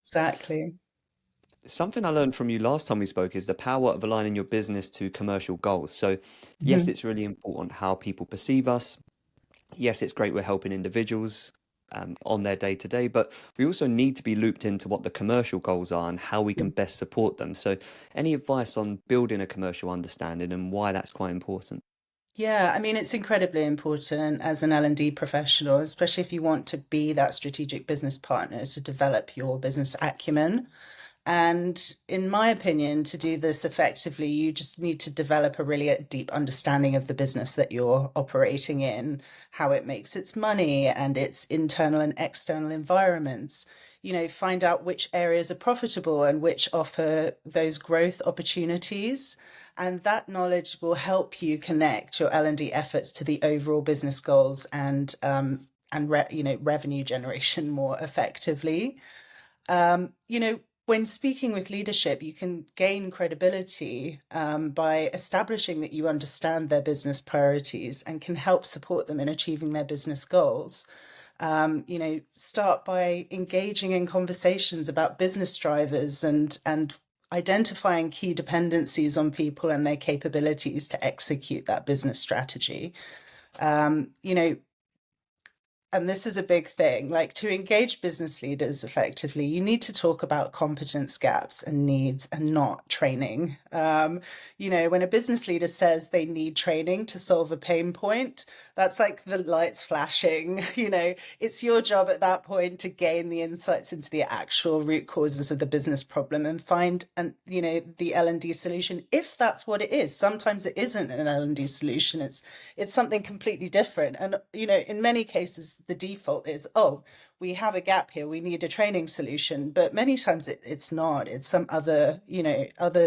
Exactly. Something I learned from you last time we spoke is the power of aligning your business to commercial goals. So, yes, Mhm. it's really important how people perceive us. Yes, it's great we're helping individuals on their day to day, but we also need to be looped into what the commercial goals are and how we can best support them. So, any advice on building a commercial understanding and why that's quite important? Yeah, I mean, it's incredibly important as an L&D professional, especially if you want to be that strategic business partner to develop your business acumen. And in my opinion, to do this effectively, you just need to develop a really deep understanding of the business that you're operating in, how it makes its money and its internal and external environments. Find out which areas are profitable and which offer those growth opportunities. And that knowledge will help you connect your L&D efforts to the overall business goals and revenue generation more effectively. When speaking with leadership, you can gain credibility by establishing that you understand their business priorities and can help support them in achieving their business goals. Start by engaging in conversations about business drivers and identifying key dependencies on people and their capabilities to execute that business strategy. Um, you know, and this is a big thing, like to engage business leaders effectively, you need to talk about competence gaps and needs and not training. When a business leader says they need training to solve a pain point, that's like the lights flashing. It's your job at that point to gain the insights into the actual root causes of the business problem and find the L&D solution, if that's what it is. Sometimes it isn't an L&D solution, it's something completely different. And in many cases the default is, oh, we have a gap here, we need a training solution. But many times it's not. It's some other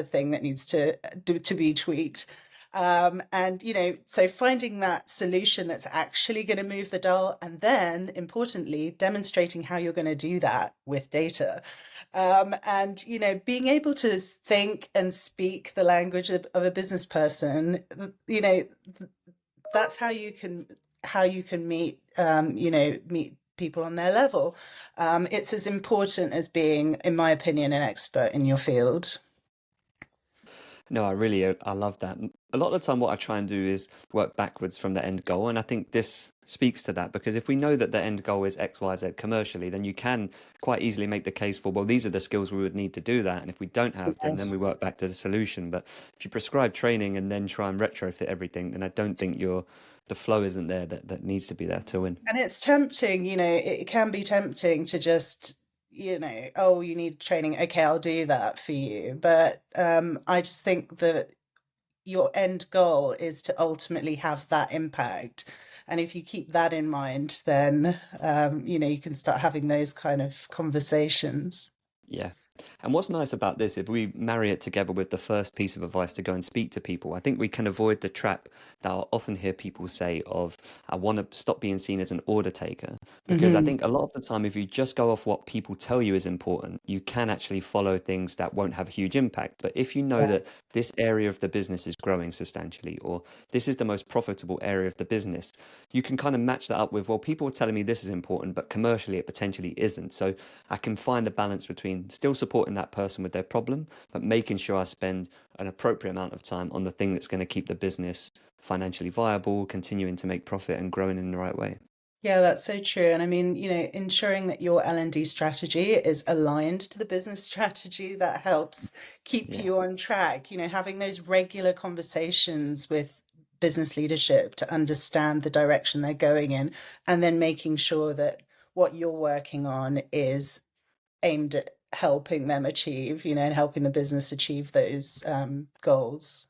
thing that needs to be tweaked. So finding that solution that's actually going to move the dial, and then importantly, demonstrating how you're going to do that with data. Being able to think and speak the language of a business person, that's how you can meet people on their level. It's as important as being, in my opinion, an expert in your field. No, I love that. A lot of the time, what I try and do is work backwards from the end goal, and I think this speaks to that because if we know that the end goal is X, Y, Z commercially, then you can quite easily make the case for, well, these are the skills we would need to do that, and if we don't have them, then we Yes. work back to the solution. But if you prescribe training and then try and retrofit everything, then I don't think the flow isn't there that needs to be there to win. And it's tempting, it can be tempting to just, oh, you need training. Okay, I'll do that for you. But I just think that your end goal is to ultimately have that impact. And if you keep that in mind, then, you can start having those kind of conversations. Yeah. And what's nice about this, if we marry it together with the first piece of advice to go and speak to people, I think we can avoid the trap that I often hear people say of, I want to stop being seen as an order taker. Because I Hmm. think a lot of the time, if you just go off what people tell you is important, you can actually follow things that won't have a huge impact. But if you know that Yes. this area of the business is growing substantially, or this is the most profitable area of the business, you can kind of match that up with, well, people are telling me this is important, but commercially it potentially isn't. So I can find the balance between still supporting that person with their problem, but making sure I spend an appropriate amount of time on the thing that's going to keep the business financially viable, continuing to make profit and growing in the right way. Yeah, that's so true. And I mean, ensuring that your L&D strategy is aligned to the business strategy, that helps keep Yeah. you on track. Having those regular conversations with business leadership to understand the direction they're going in, and then making sure that what you're working on is aimed at helping them achieve, and helping the business achieve those goals.